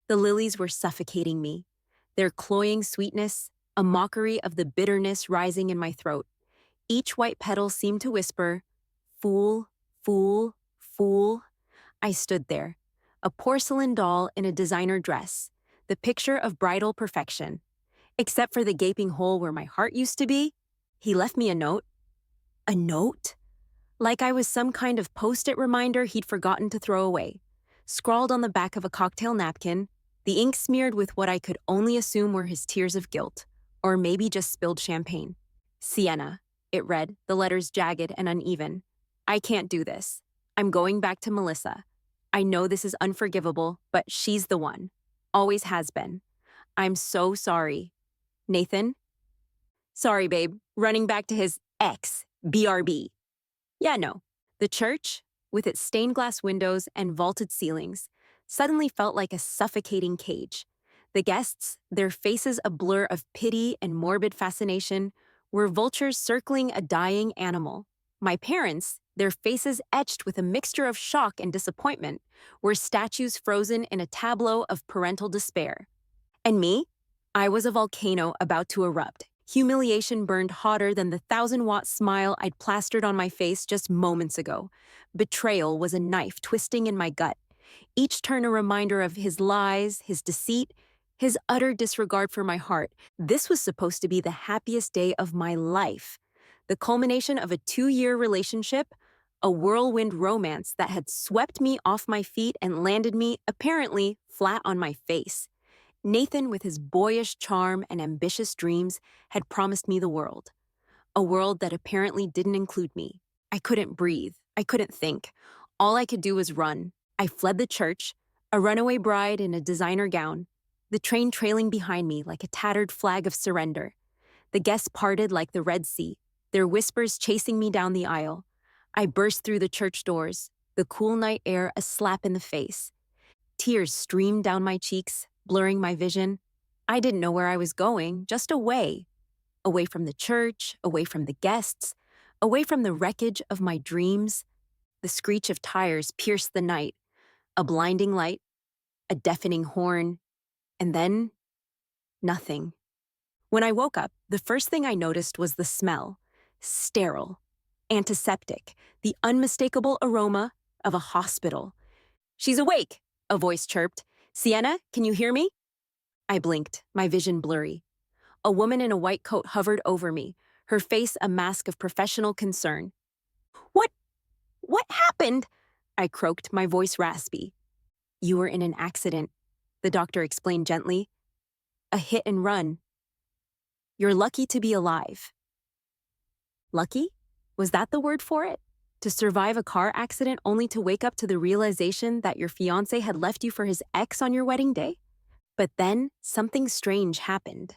The lilies were suffocating me, their cloying sweetness, a mockery of the bitterness rising in my throat. Each white petal seemed to whisper, "Fool, fool, fool." I stood there, a porcelain doll in a designer dress, the picture of bridal perfection. Except for the gaping hole where my heart used to be, he left me a note. A note? Like I was some kind of post-it reminder he'd forgotten to throw away. Scrawled on the back of a cocktail napkin, the ink smeared with what I could only assume were his tears of guilt, or maybe just spilled champagne. Sienna, it read, the letters jagged and uneven. I can't do this. I'm going back to Melissa. I know this is unforgivable, but she's the one. Always has been. I'm so sorry. Nathan? Sorry, babe. Running back to his ex, BRB. Yeah, no. The church, with its stained glass windows and vaulted ceilings, suddenly felt like a suffocating cage. The guests, their faces a blur of pity and morbid fascination, were vultures circling a dying animal. My parents, their faces etched with a mixture of shock and disappointment, were statues frozen in a tableau of parental despair. And me? I was a volcano about to erupt. Humiliation burned hotter than the 1,000-watt smile I'd plastered on my face just moments ago. Betrayal was a knife twisting in my gut, each turn a reminder of his lies, his deceit, his utter disregard for my heart. This was supposed to be the happiest day of my life, the culmination of a 2-year relationship, a whirlwind romance that had swept me off my feet and landed me, apparently, flat on my face. Nathan, with his boyish charm and ambitious dreams, had promised me the world. A world that apparently didn't include me. I couldn't breathe. I couldn't think. All I could do was run. I fled the church, a runaway bride in a designer gown, the train trailing behind me like a tattered flag of surrender. The guests parted like the Red Sea, their whispers chasing me down the aisle. I burst through the church doors, the cool night air a slap in the face. Tears streamed down my cheeks, blurring my vision. I didn't know where I was going, just away. Away from the church, away from the guests, away from the wreckage of my dreams. The screech of tires pierced the night, a blinding light, a deafening horn, and then nothing. When I woke up, the first thing I noticed was the smell. Sterile, antiseptic, the unmistakable aroma of a hospital. "She's awake," a voice chirped. "Sienna, can you hear me?" I blinked, my vision blurry. A woman in a white coat hovered over me, her face a mask of professional concern. What happened?" I croaked, my voice raspy. "You were in an accident," the doctor explained gently. "A hit and run. You're lucky to be alive." Lucky? Was that the word for it? To survive a car accident only to wake up to the realization that your fiancé had left you for his ex on your wedding day? But then, something strange happened.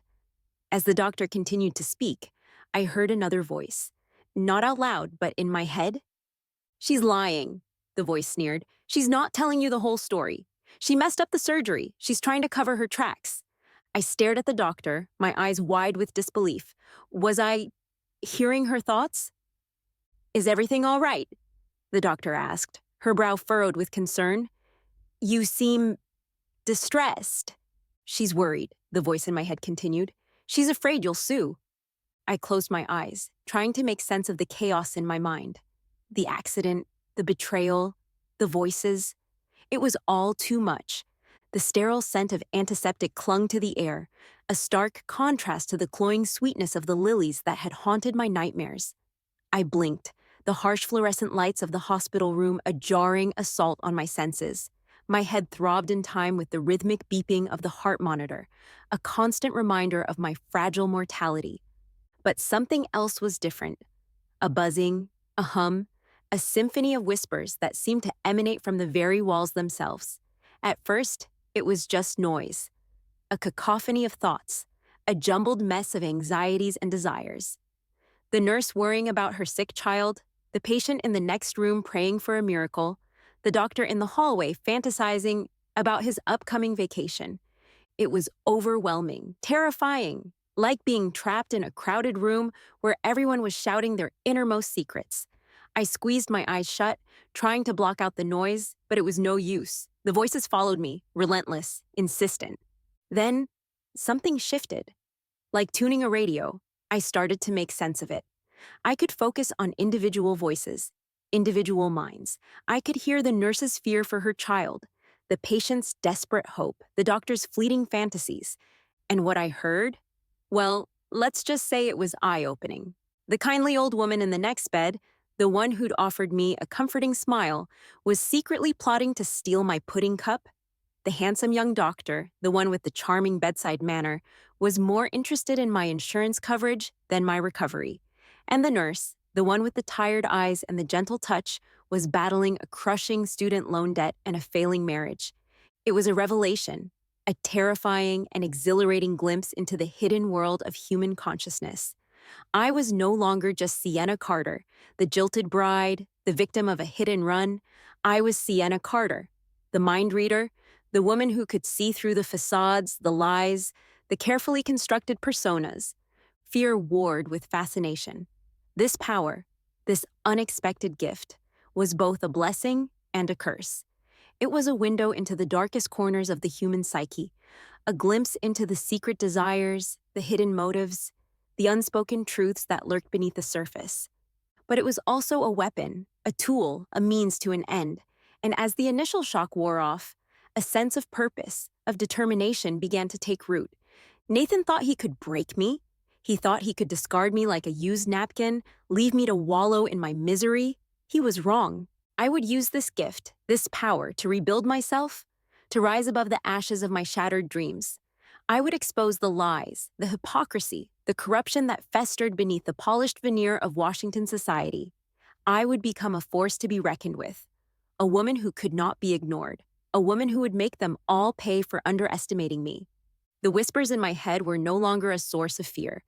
As the doctor continued to speak, I heard another voice. Not out loud, but in my head. "She's lying," the voice sneered. "She's not telling you the whole story. She messed up the surgery. She's trying to cover her tracks." I stared at the doctor, my eyes wide with disbelief. Was I hearing her thoughts? "Is everything all right?" the doctor asked, her brow furrowed with concern. "You seem distressed." "She's worried," the voice in my head continued. "She's afraid you'll sue." I closed my eyes, trying to make sense of the chaos in my mind. The accident, the betrayal, the voices. It was all too much. The sterile scent of antiseptic clung to the air, a stark contrast to the cloying sweetness of the lilies that had haunted my nightmares. I blinked, the harsh fluorescent lights of the hospital room a jarring assault on my senses. My head throbbed in time with the rhythmic beeping of the heart monitor, a constant reminder of my fragile mortality. But something else was different. A buzzing, a hum, a symphony of whispers that seemed to emanate from the very walls themselves. At first, it was just noise, a cacophony of thoughts, a jumbled mess of anxieties and desires. The nurse worrying about her sick child, the patient in the next room praying for a miracle, the doctor in the hallway fantasizing about his upcoming vacation. It was overwhelming, terrifying, like being trapped in a crowded room where everyone was shouting their innermost secrets. I squeezed my eyes shut, trying to block out the noise, but it was no use. The voices followed me, relentless, insistent. Then, something shifted. Like tuning a radio, I started to make sense of it. I could focus on individual voices, individual minds. I could hear the nurse's fear for her child, the patient's desperate hope, the doctor's fleeting fantasies. And what I heard? Well, let's just say it was eye-opening. The kindly old woman in the next bed, the one who'd offered me a comforting smile, was secretly plotting to steal my pudding cup. The handsome young doctor, the one with the charming bedside manner, was more interested in my insurance coverage than my recovery. And the nurse, the one with the tired eyes and the gentle touch, was battling a crushing student loan debt and a failing marriage. It was a revelation, a terrifying and exhilarating glimpse into the hidden world of human consciousness. I was no longer just Sienna Carter, the jilted bride, the victim of a hit and run. I was Sienna Carter, the mind reader, the woman who could see through the facades, the lies, the carefully constructed personas. Fear warred with fascination. This power, this unexpected gift, was both a blessing and a curse. It was a window into the darkest corners of the human psyche, a glimpse into the secret desires, the hidden motives, the unspoken truths that lurked beneath the surface. But it was also a weapon, a tool, a means to an end. And as the initial shock wore off, a sense of purpose, of determination began to take root. Nathan thought he could break me. He thought he could discard me like a used napkin, leave me to wallow in my misery. He was wrong. I would use this gift, this power, to rebuild myself, to rise above the ashes of my shattered dreams. I would expose the lies, the hypocrisy, the corruption that festered beneath the polished veneer of Washington society. I would become a force to be reckoned with, a woman who could not be ignored, a woman who would make them all pay for underestimating me. The whispers in my head were no longer a source of fear.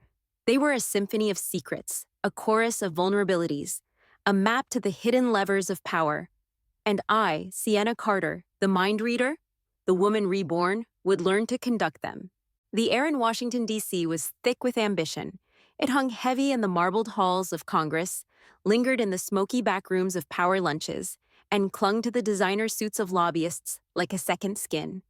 They were a symphony of secrets, a chorus of vulnerabilities, a map to the hidden levers of power. And I, Sienna Carter, the mind reader, the woman reborn, would learn to conduct them. The air in Washington, D.C. was thick with ambition. It hung heavy in the marbled halls of Congress, lingered in the smoky back rooms of power lunches, and clung to the designer suits of lobbyists like a second skin.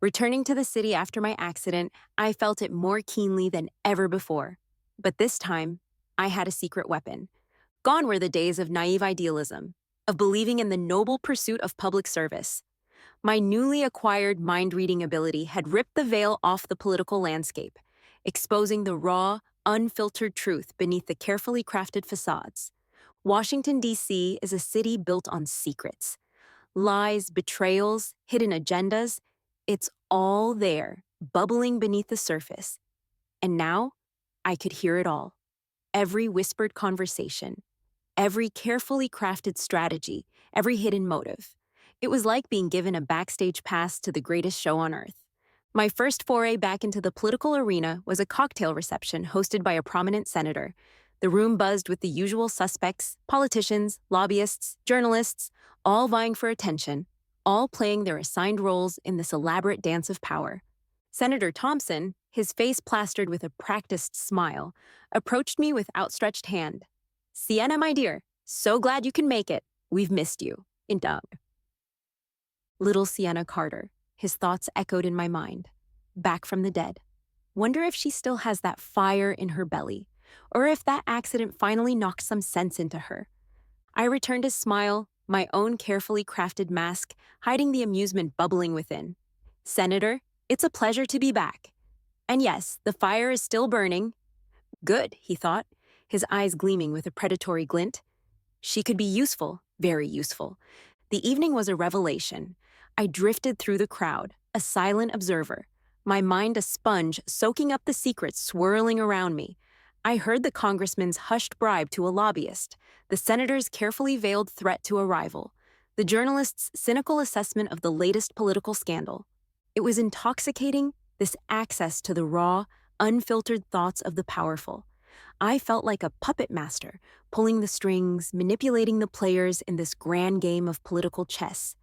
Returning to the city after my accident, I felt it more keenly than ever before. But this time, I had a secret weapon. Gone were the days of naive idealism, of believing in the noble pursuit of public service. My newly acquired mind-reading ability had ripped the veil off the political landscape, exposing the raw, unfiltered truth beneath the carefully crafted facades. Washington, D.C. is a city built on secrets. Lies, betrayals, hidden agendas, it's all there, bubbling beneath the surface. And now, I could hear it all. Every whispered conversation, every carefully crafted strategy, every hidden motive. It was like being given a backstage pass to the greatest show on earth. My first foray back into the political arena was a cocktail reception hosted by a prominent senator. The room buzzed with the usual suspects, politicians, lobbyists, journalists, all vying for attention, all playing their assigned roles in this elaborate dance of power. Senator Thompson, his face plastered with a practiced smile, approached me with outstretched hand. "Sienna, my dear, so glad you can make it. We've missed you." Little Sienna Carter, his thoughts echoed in my mind. Back from the dead. Wonder if she still has that fire in her belly, or if that accident finally knocked some sense into her. I returned his smile, my own carefully crafted mask, hiding the amusement bubbling within. "Senator, it's a pleasure to be back. And yes, the fire is still burning." Good, he thought, his eyes gleaming with a predatory glint. She could be useful, very useful. The evening was a revelation. I drifted through the crowd, a silent observer, my mind a sponge soaking up the secrets swirling around me. I heard the congressman's hushed bribe to a lobbyist, the senator's carefully veiled threat to a rival, the journalist's cynical assessment of the latest political scandal. It was intoxicating, this access to the raw, unfiltered thoughts of the powerful. I felt like a puppet master, pulling the strings, manipulating the players in this grand game of political chess.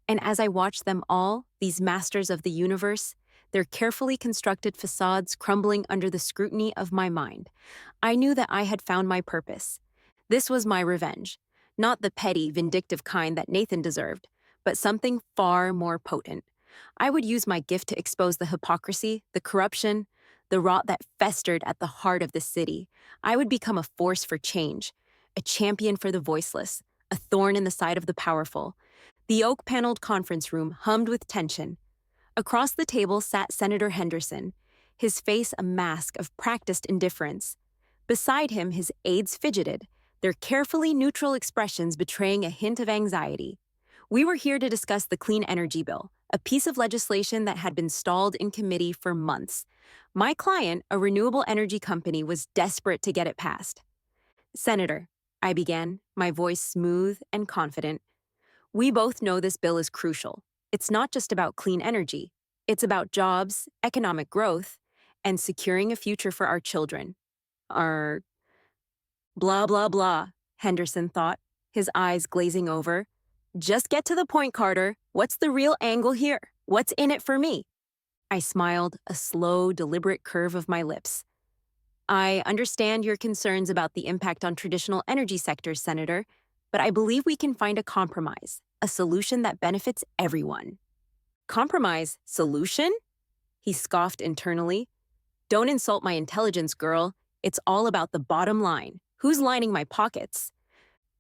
And as I watched them all, these masters of the universe, their carefully constructed facades crumbling under the scrutiny of my mind, I knew that I had found my purpose. This was my revenge. Not the petty, vindictive kind that Nathan deserved, but something far more potent. I would use my gift to expose the hypocrisy, the corruption, the rot that festered at the heart of the city. I would become a force for change, a champion for the voiceless, a thorn in the side of the powerful. The oak-paneled conference room hummed with tension. Across the table sat Senator Henderson, his face a mask of practiced indifference. Beside him, his aides fidgeted, their carefully neutral expressions betraying a hint of anxiety. We were here to discuss the Clean Energy Bill, a piece of legislation that had been stalled in committee for months. My client, a renewable energy company, was desperate to get it passed. Senator, I began, my voice smooth and confident, we both know this bill is crucial. It's not just about clean energy. It's about jobs, economic growth, and securing a future for our children. Our blah, blah, blah, Henderson thought, his eyes glazing over. Just get to the point, Carter. What's the real angle here? What's in it for me? I smiled, a slow, deliberate curve of my lips. I understand your concerns about the impact on traditional energy sectors, Senator, but I believe we can find a compromise, a solution that benefits everyone. Compromise? Solution? He scoffed internally. Don't insult my intelligence, girl. It's all about the bottom line. Who's lining my pockets?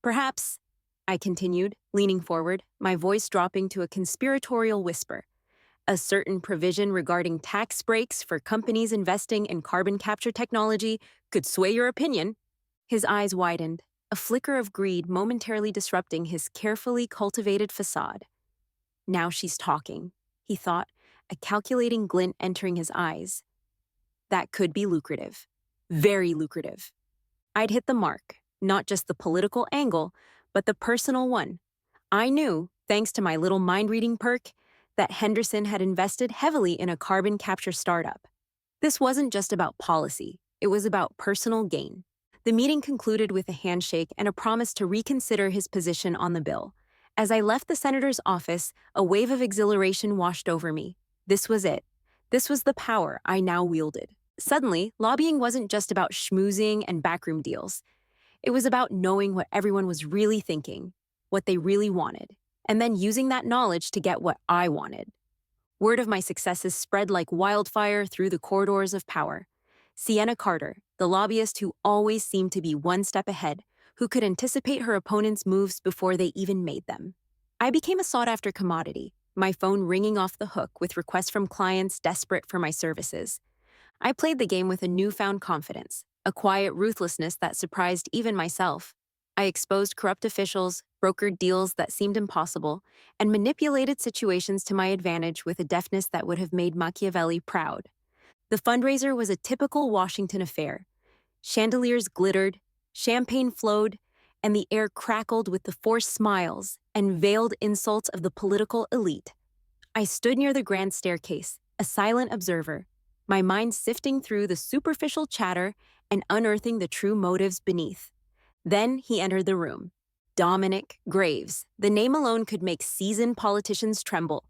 Perhaps, I continued, leaning forward, my voice dropping to a conspiratorial whisper. A certain provision regarding tax breaks for companies investing in carbon capture technology could sway your opinion. His eyes widened, a flicker of greed momentarily disrupting his carefully cultivated facade. Now she's talking, he thought, a calculating glint entering his eyes. That could be lucrative. Very lucrative. I'd hit the mark, not just the political angle, but the personal one. I knew, thanks to my little mind-reading perk, that Henderson had invested heavily in a carbon capture startup. This wasn't just about policy, it was about personal gain. The meeting concluded with a handshake and a promise to reconsider his position on the bill. As I left the senator's office, a wave of exhilaration washed over me. This was it. This was the power I now wielded. Suddenly, lobbying wasn't just about schmoozing and backroom deals. It was about knowing what everyone was really thinking, what they really wanted, and then using that knowledge to get what I wanted. Word of my successes spread like wildfire through the corridors of power. Sienna Carter, the lobbyist who always seemed to be one step ahead, who could anticipate her opponents' moves before they even made them. I became a sought-after commodity, my phone ringing off the hook with requests from clients desperate for my services. I played the game with a newfound confidence, a quiet ruthlessness that surprised even myself. I exposed corrupt officials, brokered deals that seemed impossible, and manipulated situations to my advantage with a deftness that would have made Machiavelli proud. The fundraiser was a typical Washington affair. Chandeliers glittered, champagne flowed, and the air crackled with the forced smiles and veiled insults of the political elite. I stood near the grand staircase, a silent observer, my mind sifting through the superficial chatter and unearthing the true motives beneath. Then he entered the room. Dominic Graves. The name alone could make seasoned politicians tremble.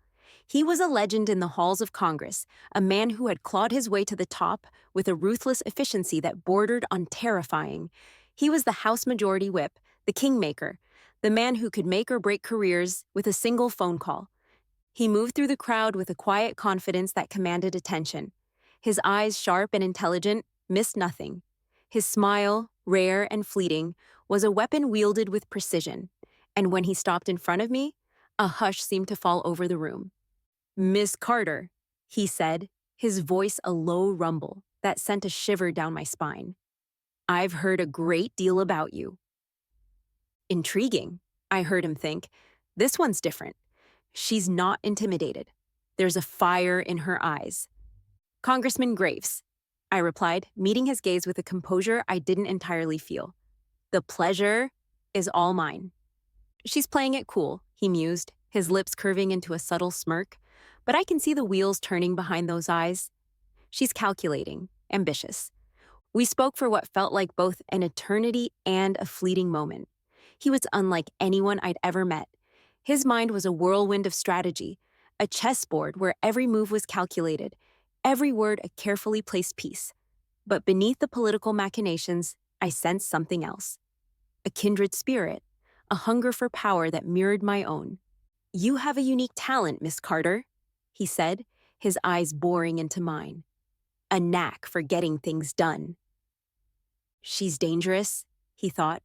He was a legend in the halls of Congress, a man who had clawed his way to the top with a ruthless efficiency that bordered on terrifying. He was the House Majority Whip, the kingmaker, the man who could make or break careers with a single phone call. He moved through the crowd with a quiet confidence that commanded attention. His eyes, sharp and intelligent, missed nothing. His smile, rare and fleeting, was a weapon wielded with precision, and when he stopped in front of me, a hush seemed to fall over the room. "Miss Carter," he said, his voice a low rumble that sent a shiver down my spine. "I've heard a great deal about you." Intriguing, I heard him think. This one's different. She's not intimidated. There's a fire in her eyes. "Congressman Graves," I replied, meeting his gaze with a composure I didn't entirely feel. "The pleasure is all mine." "She's playing it cool," he mused, his lips curving into a subtle smirk, but I can see the wheels turning behind those eyes. "She's calculating, ambitious." We spoke for what felt like both an eternity and a fleeting moment. He was unlike anyone I'd ever met. His mind was a whirlwind of strategy, a chessboard where every move was calculated, every word a carefully placed piece. But beneath the political machinations, I sensed something else. A kindred spirit, a hunger for power that mirrored my own. "You have a unique talent, Miss Carter," he said, his eyes boring into mine. "A knack for getting things done." "She's dangerous," he thought,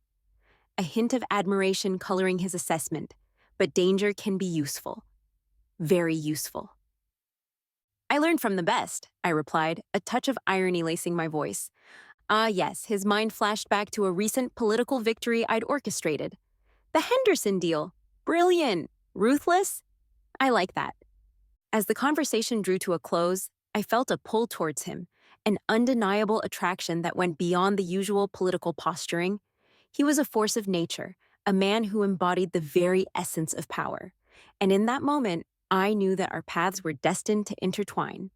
a hint of admiration coloring his assessment, but danger can be useful. Very useful. "I learned from the best," I replied, a touch of irony lacing my voice. Ah, yes, his mind flashed back to a recent political victory I'd orchestrated. The Henderson deal. Brilliant. Ruthless? I like that. As the conversation drew to a close, I felt a pull towards him, an undeniable attraction that went beyond the usual political posturing. He was a force of nature, a man who embodied the very essence of power. And in that moment, I knew that our paths were destined to intertwine.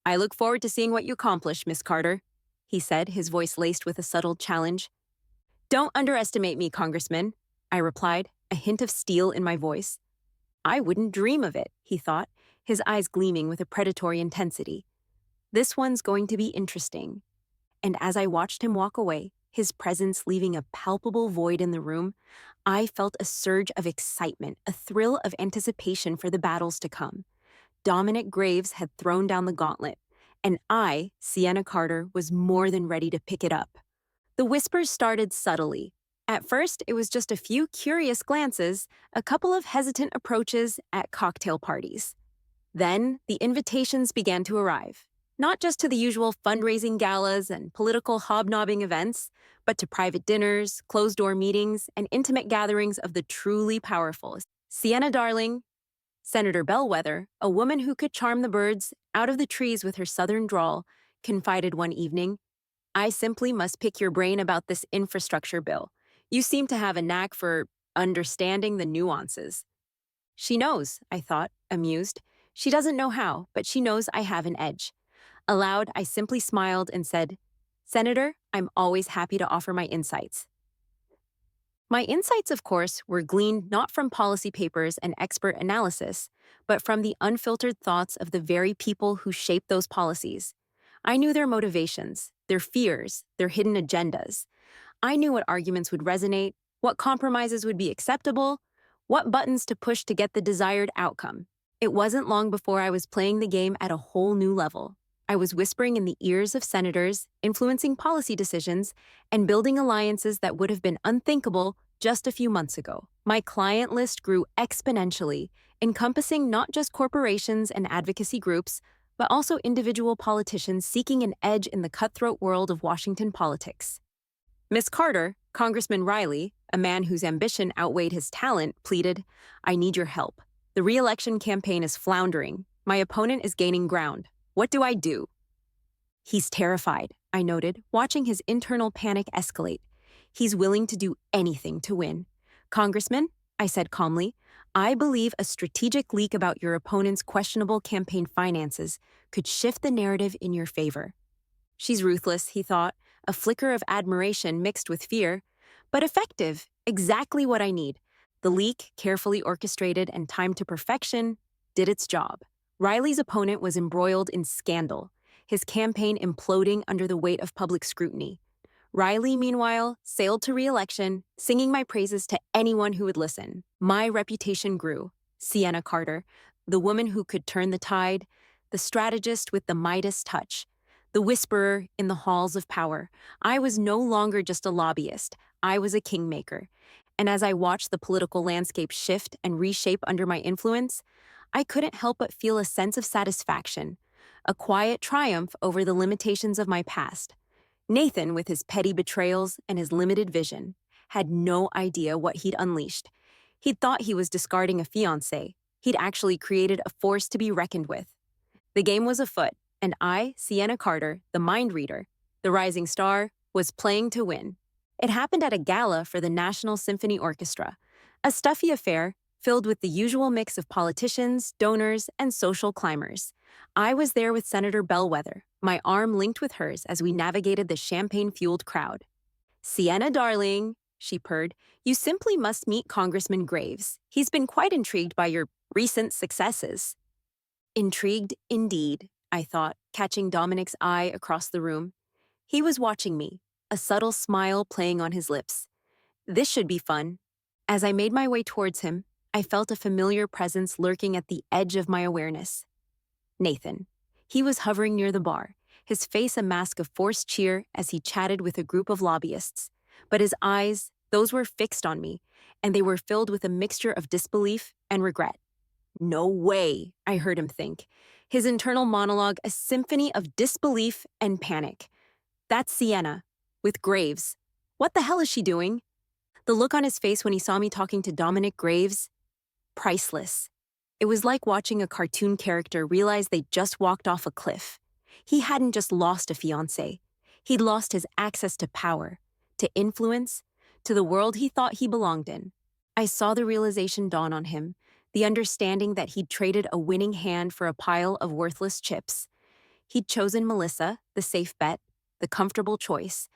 "I look forward to seeing what you accomplish, Miss Carter," he said, his voice laced with a subtle challenge. "Don't underestimate me, Congressman," I replied, a hint of steel in my voice. "I wouldn't dream of it," he thought, his eyes gleaming with a predatory intensity. "This one's going to be interesting." And as I watched him walk away, his presence leaving a palpable void in the room, I felt a surge of excitement, a thrill of anticipation for the battles to come. Dominic Graves had thrown down the gauntlet, and I, Sienna Carter, was more than ready to pick it up. The whispers started subtly. At first, it was just a few curious glances, a couple of hesitant approaches at cocktail parties. Then, the invitations began to arrive, not just to the usual fundraising galas and political hobnobbing events, but to private dinners, closed-door meetings, and intimate gatherings of the truly powerful. Sienna Darling, Senator Bellwether, a woman who could charm the birds out of the trees with her southern drawl, confided one evening, "I simply must pick your brain about this infrastructure bill. You seem to have a knack for understanding the nuances." She knows, I thought, amused. She doesn't know how, but she knows I have an edge. Aloud, I simply smiled and said, "Senator, I'm always happy to offer my insights." My insights, of course, were gleaned not from policy papers and expert analysis, but from the unfiltered thoughts of the very people who shape those policies. I knew their motivations, their fears, their hidden agendas. I knew what arguments would resonate, what compromises would be acceptable, what buttons to push to get the desired outcome. It wasn't long before I was playing the game at a whole new level. I was whispering in the ears of senators, influencing policy decisions, and building alliances that would have been unthinkable just a few months ago. My client list grew exponentially, encompassing not just corporations and advocacy groups, but also individual politicians seeking an edge in the cutthroat world of Washington politics. Miss Carter, Congressman Riley, a man whose ambition outweighed his talent, pleaded, "I need your help. The re-election campaign is floundering. My opponent is gaining ground. What do I do?" "He's terrified," I noted, watching his internal panic escalate. "He's willing to do anything to win." "Congressman," I said calmly, "I believe a strategic leak about your opponent's questionable campaign finances could shift the narrative in your favor." "She's ruthless," he thought, a flicker of admiration mixed with fear, "but effective, exactly what I need." The leak, carefully orchestrated and timed to perfection, did its job. Riley's opponent was embroiled in scandal, his campaign imploding under the weight of public scrutiny. Riley, meanwhile, sailed to re-election, singing my praises to anyone who would listen. My reputation grew. Sienna Carter, the woman who could turn the tide, the strategist with the Midas touch, the whisperer in the halls of power. I was no longer just a lobbyist. I was a kingmaker. And as I watched the political landscape shift and reshape under my influence, I couldn't help but feel a sense of satisfaction, a quiet triumph over the limitations of my past. Nathan, with his petty betrayals and his limited vision, had no idea what he'd unleashed. He'd thought he was discarding a fiancé. He'd actually created a force to be reckoned with. The game was afoot, and I, Sienna Carter, the mind reader, the rising star, was playing to win. It happened at a gala for the National Symphony Orchestra, a stuffy affair filled with the usual mix of politicians, donors, and social climbers. I was there with Senator Bellwether, my arm linked with hers as we navigated the champagne-fueled crowd. "Sienna, darling," she purred, "you simply must meet Congressman Graves. He's been quite intrigued by your recent successes." Intrigued indeed, I thought, catching Dominic's eye across the room. He was watching me, a subtle smile playing on his lips. This should be fun. As I made my way towards him, I felt a familiar presence lurking at the edge of my awareness. Nathan. He was hovering near the bar, his face a mask of forced cheer as he chatted with a group of lobbyists. But his eyes, those were fixed on me, and they were filled with a mixture of disbelief and regret. No way, I heard him think. His internal monologue a symphony of disbelief and panic. That's Sienna, with Graves. What the hell is she doing? The look on his face when he saw me talking to Dominic Graves? Priceless. It was like watching a cartoon character realize they just walked off a cliff. He hadn't just lost a fiancée. He'd lost his access to power, to influence, to the world he thought he belonged in. I saw the realization dawn on him, the understanding that he'd traded a winning hand for a pile of worthless chips. He'd chosen Melissa, the safe bet, the comfortable choice,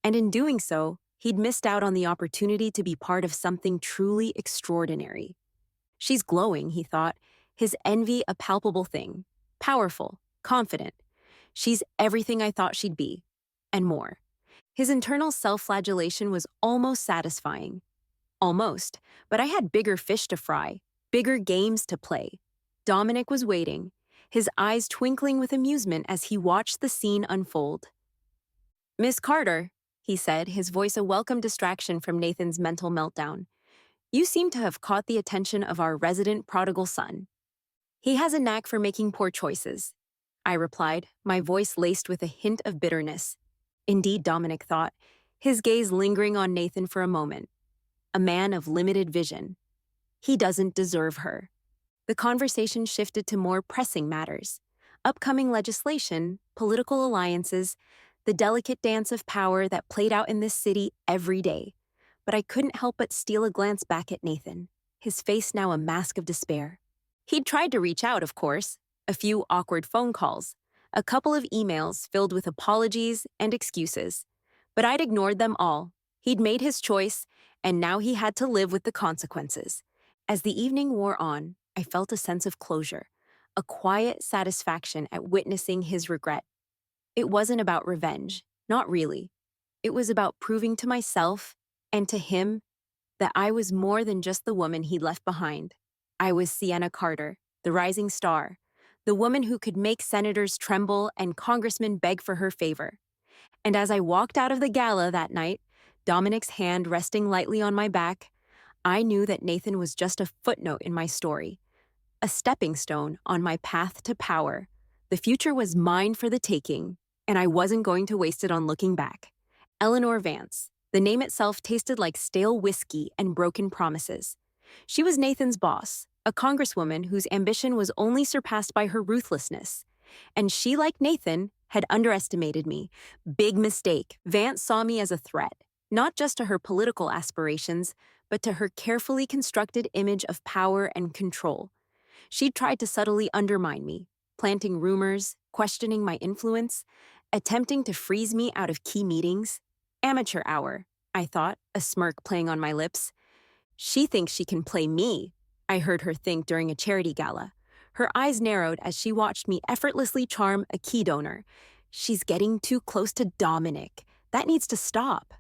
and in doing so, he'd missed out on the opportunity to be part of something truly extraordinary. She's glowing, he thought, his envy a palpable thing. Powerful, confident. She's everything I thought she'd be, and more. His internal self-flagellation was almost satisfying. Almost, but I had bigger fish to fry, bigger games to play. Dominic was waiting, his eyes twinkling with amusement as he watched the scene unfold. "Miss Carter," he said, his voice a welcome distraction from Nathan's mental meltdown. "You seem to have caught the attention of our resident prodigal son. He has a knack for making poor choices," I replied, my voice laced with a hint of bitterness. Indeed, Dominic thought, his gaze lingering on Nathan for a moment. A man of limited vision. He doesn't deserve her. The conversation shifted to more pressing matters. Upcoming legislation, political alliances, the delicate dance of power that played out in this city every day. But I couldn't help but steal a glance back at Nathan, his face now a mask of despair. He'd tried to reach out, of course, a few awkward phone calls, a couple of emails filled with apologies and excuses. But I'd ignored them all. He'd made his choice, and now he had to live with the consequences. As the evening wore on, I felt a sense of closure, a quiet satisfaction at witnessing his regret. It wasn't about revenge, not really. It was about proving to myself and to him that I was more than just the woman he'd left behind. I was Sienna Carter, the rising star, the woman who could make senators tremble and congressmen beg for her favor. And as I walked out of the gala that night, Dominic's hand resting lightly on my back, I knew that Nathan was just a footnote in my story, a stepping stone on my path to power. The future was mine for the taking, and I wasn't going to waste it on looking back. Eleanor Vance. The name itself tasted like stale whiskey and broken promises. She was Nathan's boss, a congresswoman whose ambition was only surpassed by her ruthlessness. And she, like Nathan, had underestimated me. Big mistake. Vance saw me as a threat, not just to her political aspirations, but to her carefully constructed image of power and control. She tried to subtly undermine me, planting rumors, questioning my influence, attempting to freeze me out of key meetings. Amateur hour, I thought, a smirk playing on my lips. She thinks she can play me, I heard her think during a charity gala. Her eyes narrowed as she watched me effortlessly charm a key donor. She's getting too close to Dominic. That needs to stop.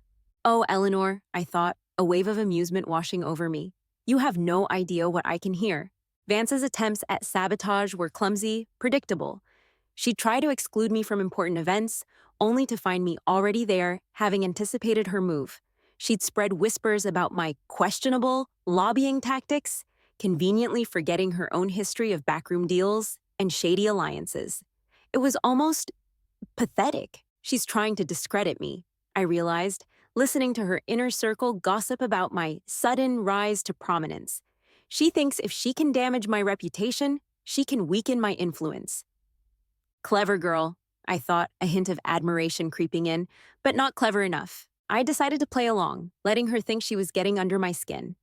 Oh, Eleanor, I thought, a wave of amusement washing over me. You have no idea what I can hear. Vance's attempts at sabotage were clumsy, predictable. She'd try to exclude me from important events, only to find me already there, having anticipated her move. She'd spread whispers about my questionable lobbying tactics, conveniently forgetting her own history of backroom deals and shady alliances. It was almost pathetic. She's trying to discredit me, I realized, listening to her inner circle gossip about my sudden rise to prominence. She thinks if she can damage my reputation, she can weaken my influence. Clever girl, I thought, a hint of admiration creeping in, but not clever enough. I decided to play along, letting her think she was getting under my skin.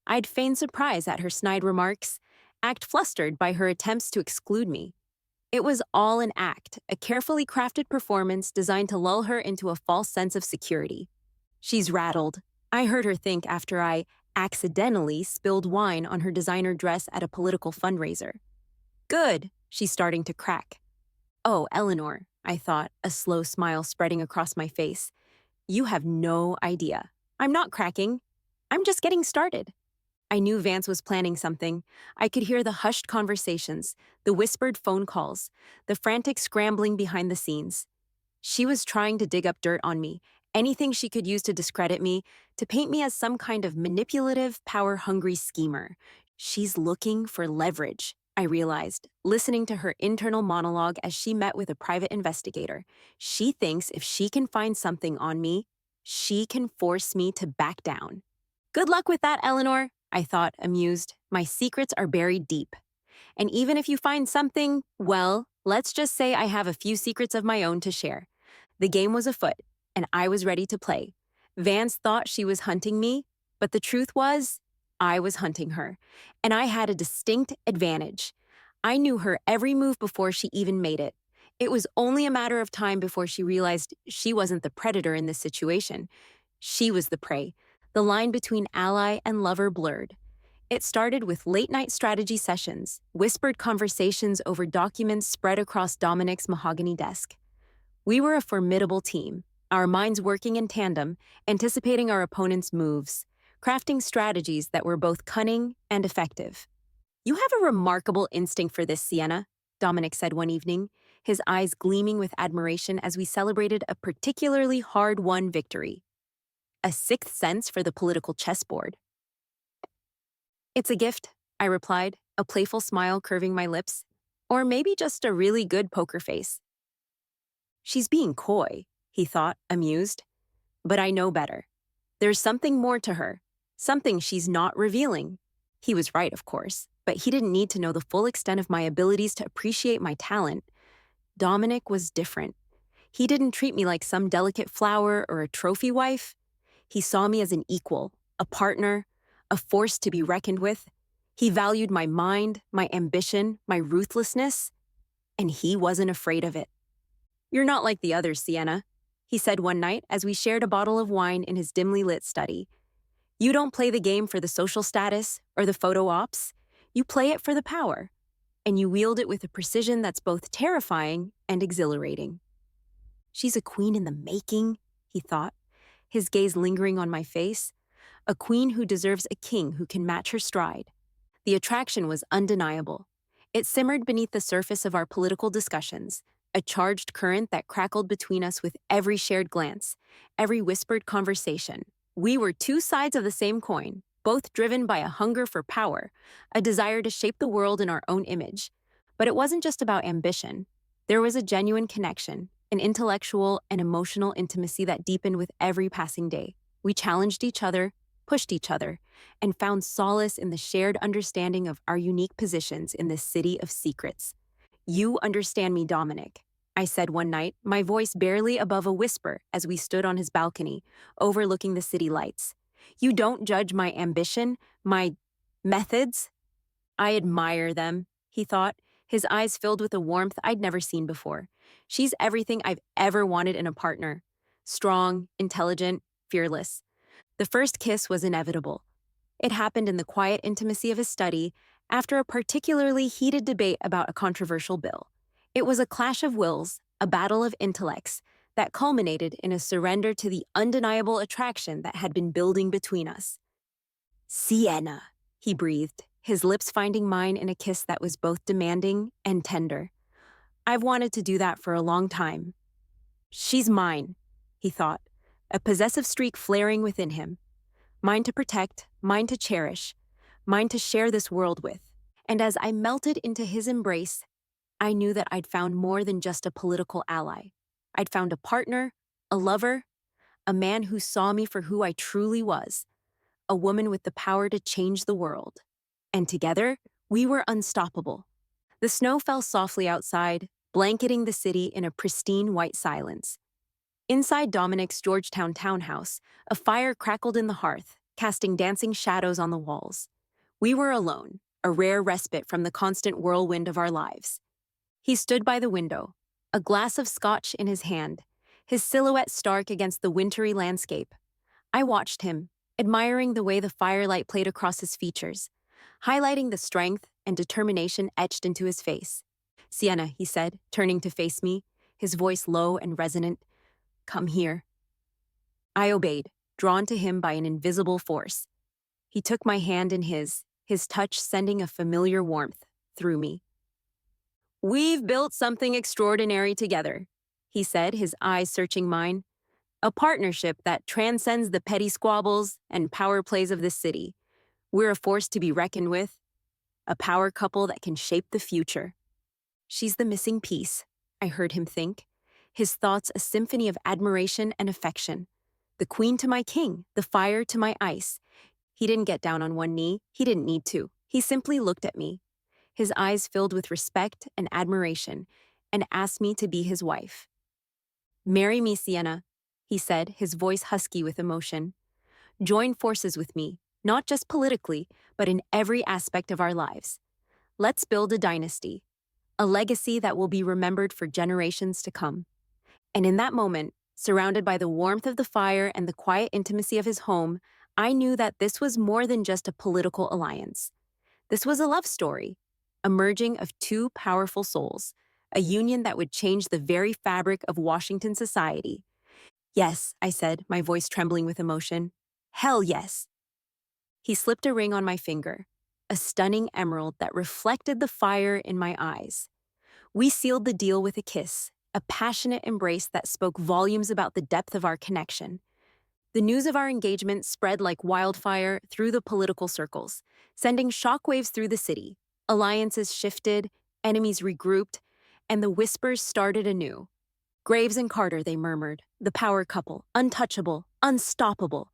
I'd feign surprise at her snide remarks, act flustered by her attempts to exclude me. It was all an act, a carefully crafted performance designed to lull her into a false sense of security. She's rattled, I heard her think after I accidentally spilled wine on her designer dress at a political fundraiser. Good, she's starting to crack. Oh, Eleanor, I thought, a slow smile spreading across my face. You have no idea. I'm not cracking. I'm just getting started. I knew Vance was planning something. I could hear the hushed conversations, the whispered phone calls, the frantic scrambling behind the scenes. She was trying to dig up dirt on me, anything she could use to discredit me, to paint me as some kind of manipulative, power-hungry schemer. She's looking for leverage, I realized, listening to her internal monologue as she met with a private investigator. She thinks if she can find something on me, she can force me to back down. Good luck with that, Eleanor, I thought, amused. My secrets are buried deep. And even if you find something, well, let's just say I have a few secrets of my own to share. The game was afoot, and I was ready to play. Vance thought she was hunting me, but the truth was, I was hunting her, and I had a distinct advantage. I knew her every move before she even made it. It was only a matter of time before she realized she wasn't the predator in this situation. She was the prey. The line between ally and lover blurred. It started with late-night strategy sessions, whispered conversations over documents spread across Dominic's mahogany desk. We were a formidable team, our minds working in tandem, anticipating our opponent's moves, crafting strategies that were both cunning and effective. You have a remarkable instinct for this, Sienna, Dominic said one evening, his eyes gleaming with admiration as we celebrated a particularly hard-won victory. A sixth sense for the political chessboard. It's a gift, I replied, a playful smile curving my lips. Or maybe just a really good poker face. She's being coy, he thought, amused. But I know better. There's something more to her, something she's not revealing. He was right, of course, but he didn't need to know the full extent of my abilities to appreciate my talent. Dominic was different. He didn't treat me like some delicate flower or a trophy wife. He saw me as an equal, a partner, a force to be reckoned with. He valued my mind, my ambition, my ruthlessness, and he wasn't afraid of it. You're not like the others, Sienna, he said one night as we shared a bottle of wine in his dimly lit study. You don't play the game for the social status or the photo ops. You play it for the power, and you wield it with a precision that's both terrifying and exhilarating. She's a queen in the making, he thought, his gaze lingering on my face. A queen who deserves a king who can match her stride. The attraction was undeniable. It simmered beneath the surface of our political discussions, a charged current that crackled between us with every shared glance, every whispered conversation. We were two sides of the same coin, both driven by a hunger for power, a desire to shape the world in our own image. But it wasn't just about ambition. There was a genuine connection, an intellectual and emotional intimacy that deepened with every passing day. We challenged each other, pushed each other, and found solace in the shared understanding of our unique positions in this city of secrets. You understand me, Dominic, I said one night, my voice barely above a whisper as we stood on his balcony, overlooking the city lights. You don't judge my ambition, my methods. I admire them, he thought, his eyes filled with a warmth I'd never seen before. She's everything I've ever wanted in a partner. Strong, intelligent, fearless. The first kiss was inevitable. It happened in the quiet intimacy of his study after a particularly heated debate about a controversial bill. It was a clash of wills, a battle of intellects, that culminated in a surrender to the undeniable attraction that had been building between us. Sienna, he breathed, his lips finding mine in a kiss that was both demanding and tender. I've wanted to do that for a long time. She's mine, he thought, a possessive streak flaring within him. Mine to protect, mine to cherish, mine to share this world with. And as I melted into his embrace, I knew that I'd found more than just a political ally. I'd found a partner, a lover, a man who saw me for who I truly was, a woman with the power to change the world. And together, we were unstoppable. The snow fell softly outside, blanketing the city in a pristine white silence. Inside Dominic's Georgetown townhouse, a fire crackled in the hearth, casting dancing shadows on the walls. We were alone, a rare respite from the constant whirlwind of our lives. He stood by the window, a glass of scotch in his hand, his silhouette stark against the wintry landscape. I watched him, admiring the way the firelight played across his features, highlighting the strength and determination etched into his face. Sienna, he said, turning to face me, his voice low and resonant. Come here. I obeyed, drawn to him by an invisible force. He took my hand in his touch sending a familiar warmth through me. "We've built something extraordinary together," he said, his eyes searching mine. "A partnership that transcends the petty squabbles and power plays of this city. We're a force to be reckoned with, a power couple that can shape the future." She's the missing piece, I heard him think, his thoughts a symphony of admiration and affection. The queen to my king, the fire to my ice. He didn't get down on one knee, he didn't need to. He simply looked at me, his eyes filled with respect and admiration, and asked me to be his wife. "Marry me, Sienna," he said, his voice husky with emotion. "Join forces with me, not just politically, but in every aspect of our lives. Let's build a dynasty, a legacy that will be remembered for generations to come." And in that moment, surrounded by the warmth of the fire and the quiet intimacy of his home, I knew that this was more than just a political alliance. This was a love story, a merging of two powerful souls, a union that would change the very fabric of Washington society. "Yes," I said, my voice trembling with emotion. "Hell yes." He slipped a ring on my finger, a stunning emerald that reflected the fire in my eyes. We sealed the deal with a kiss, a passionate embrace that spoke volumes about the depth of our connection. The news of our engagement spread like wildfire through the political circles, sending shockwaves through the city. Alliances shifted, enemies regrouped, and the whispers started anew. "Graves and Carter," they murmured, "the power couple, untouchable, unstoppable."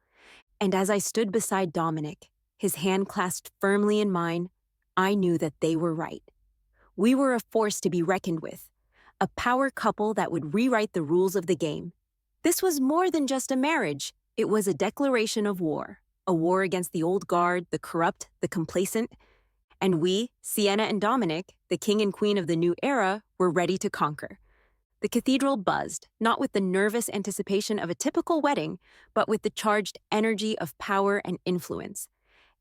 And as I stood beside Dominic, his hand clasped firmly in mine, I knew that they were right. We were a force to be reckoned with, a power couple that would rewrite the rules of the game. This was more than just a marriage. It was a declaration of war, a war against the old guard, the corrupt, the complacent. And we, Sienna and Dominic, the king and queen of the new era, were ready to conquer. The cathedral buzzed, not with the nervous anticipation of a typical wedding, but with the charged energy of power and influence.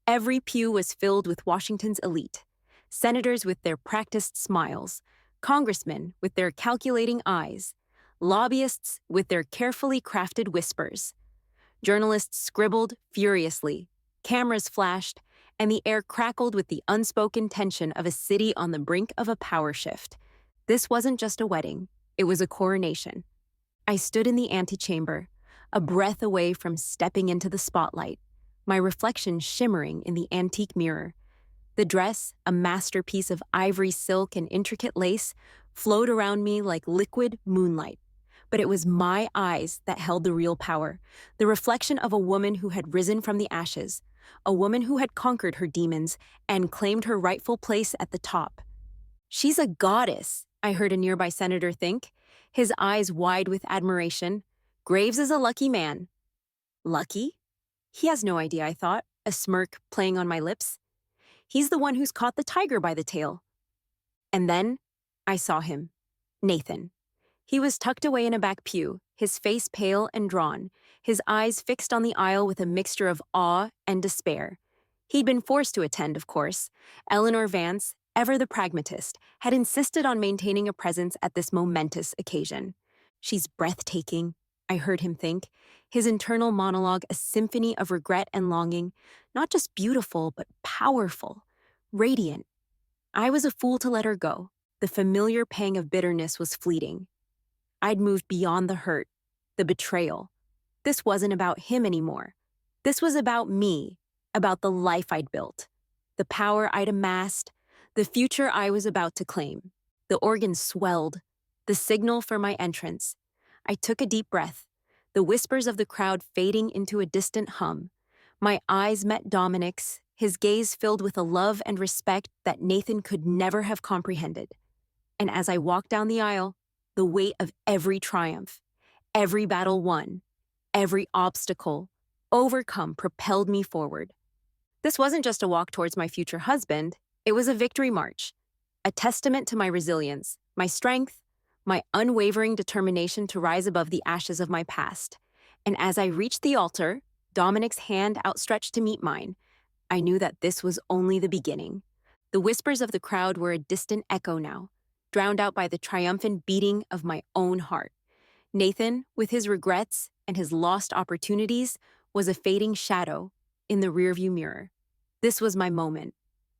Every pew was filled with Washington's elite, senators with their practiced smiles, congressmen with their calculating eyes, lobbyists with their carefully crafted whispers. Journalists scribbled furiously, cameras flashed, and the air crackled with the unspoken tension of a city on the brink of a power shift. This wasn't just a wedding, it was a coronation. I stood in the antechamber, a breath away from stepping into the spotlight, my reflection shimmering in the antique mirror. The dress, a masterpiece of ivory silk and intricate lace, flowed around me like liquid moonlight. But it was my eyes that held the real power, the reflection of a woman who had risen from the ashes, a woman who had conquered her demons and claimed her rightful place at the top. "She's a goddess," I heard a nearby senator think, his eyes wide with admiration. "Graves is a lucky man." Lucky? He has no idea, I thought, a smirk playing on my lips. He's the one who's caught the tiger by the tail. And then I saw him, Nathan. He was tucked away in a back pew, his face pale and drawn, his eyes fixed on the aisle with a mixture of awe and despair. He'd been forced to attend, of course. Eleanor Vance, ever the pragmatist, had insisted on maintaining a presence at this momentous occasion. "She's breathtaking," I heard him think, his internal monologue a symphony of regret and longing, not just beautiful, but powerful, radiant. I was a fool to let her go. The familiar pang of bitterness was fleeting. I'd moved beyond the hurt, the betrayal. This wasn't about him anymore. This was about me, about the life I'd built, the power I'd amassed, the future I was about to claim. The organ swelled, the signal for my entrance. I took a deep breath, the whispers of the crowd fading into a distant hum. My eyes met Dominic's, his gaze filled with a love and respect that Nathan could never have comprehended. And as I walked down the aisle, the weight of every triumph, every battle won, every obstacle overcome propelled me forward. This wasn't just a walk towards my future husband, it was a victory march, a testament to my resilience, my strength, my unwavering determination to rise above the ashes of my past. And as I reached the altar, Dominic's hand outstretched to meet mine, I knew that this was only the beginning. The whispers of the crowd were a distant echo now, drowned out by the triumphant beating of my own heart. Nathan, with his regrets and his lost opportunities, was a fading shadow, in the rearview mirror. This was my moment,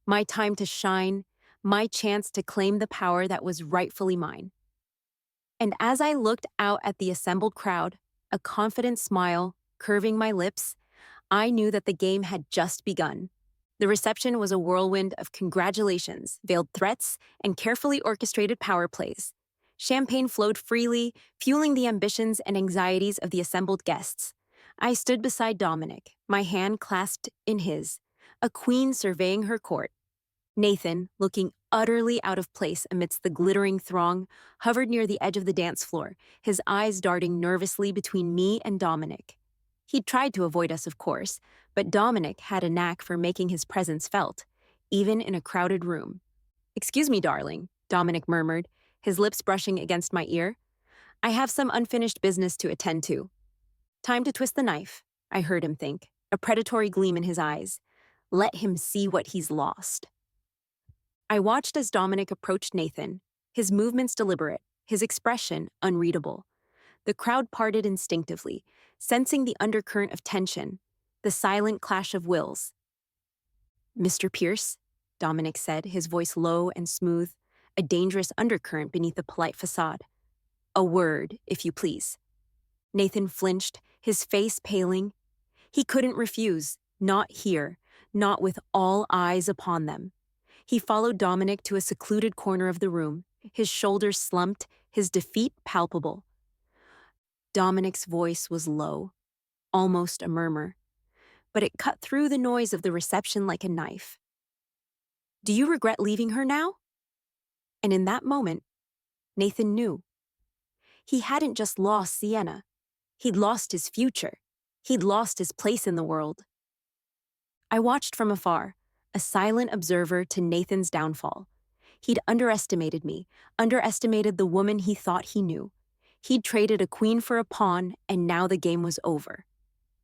my time to shine, my chance to claim the power that was rightfully mine. And as I looked out at the assembled crowd, a confident smile curving my lips, I knew that the game had just begun. The reception was a whirlwind of congratulations, veiled threats, and carefully orchestrated power plays. Champagne flowed freely, fueling the ambitions and anxieties of the assembled guests. I stood beside Dominic, my hand clasped in his, a queen surveying her court. Nathan, looking utterly out of place amidst the glittering throng, hovered near the edge of the dance floor, his eyes darting nervously between me and Dominic. He'd tried to avoid us, of course, but Dominic had a knack for making his presence felt, even in a crowded room. "Excuse me, darling," Dominic murmured, his lips brushing against my ear. "I have some unfinished business to attend to." "Time to twist the knife," I heard him think, a predatory gleam in his eyes. Let him see what he's lost. I watched as Dominic approached Nathan, his movements deliberate, his expression unreadable. The crowd parted instinctively, sensing the undercurrent of tension, the silent clash of wills. "Mr. Pierce," Dominic said, his voice low and smooth, a dangerous undercurrent beneath a polite facade. "A word, if you please." Nathan flinched, his face paling. He couldn't refuse, not here, not with all eyes upon them. He followed Dominic to a secluded corner of the room, his shoulders slumped, his defeat palpable. Dominic's voice was low, almost a murmur, but it cut through the noise of the reception like a knife. "Do you regret leaving her now?" And in that moment, Nathan knew. He hadn't just lost Sienna. He'd lost his future. He'd lost his place in the world. I watched from afar, a silent observer to Nathan's downfall. He'd underestimated me, underestimated the woman he thought he knew. He'd traded a queen for a pawn, and now the game was over.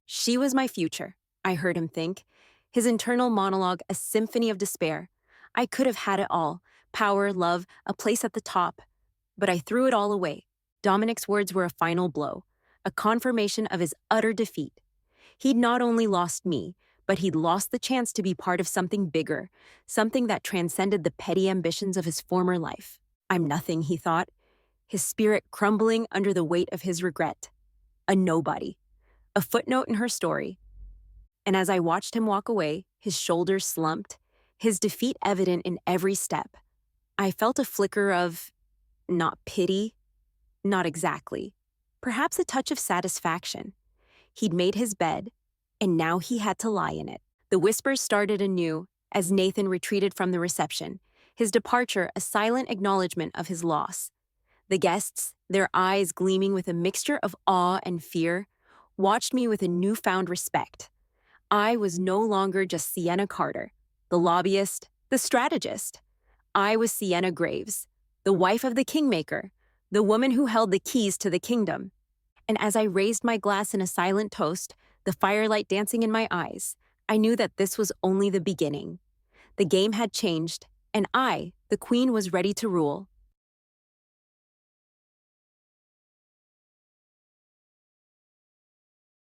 She was my future, I heard him think, his internal monologue a symphony of despair. I could have had it all, power, love, a place at the top. But I threw it all away. Dominic's words were a final blow, a confirmation of his utter defeat. He'd not only lost me, but he'd lost the chance to be part of something bigger, something that transcended the petty ambitions of his former life. "I'm nothing," he thought, his spirit crumbling under the weight of his regret. A nobody, a footnote in her story. And as I watched him walk away, his shoulders slumped, his defeat evident in every step, I felt a flicker of, not pity, not exactly, perhaps a touch of satisfaction. He'd made his bed, and now he had to lie in it. The whispers started anew as Nathan retreated from the reception, his departure a silent acknowledgement of his loss. The guests, their eyes gleaming with a mixture of awe and fear, watched me with a newfound respect. I was no longer just Sienna Carter, the lobbyist, the strategist. I was Sienna Graves, the wife of the kingmaker, the woman who held the keys to the kingdom. And as I raised my glass in a silent toast, the firelight dancing in my eyes, I knew that this was only the beginning. The game had changed, and I, the queen, was ready to rule.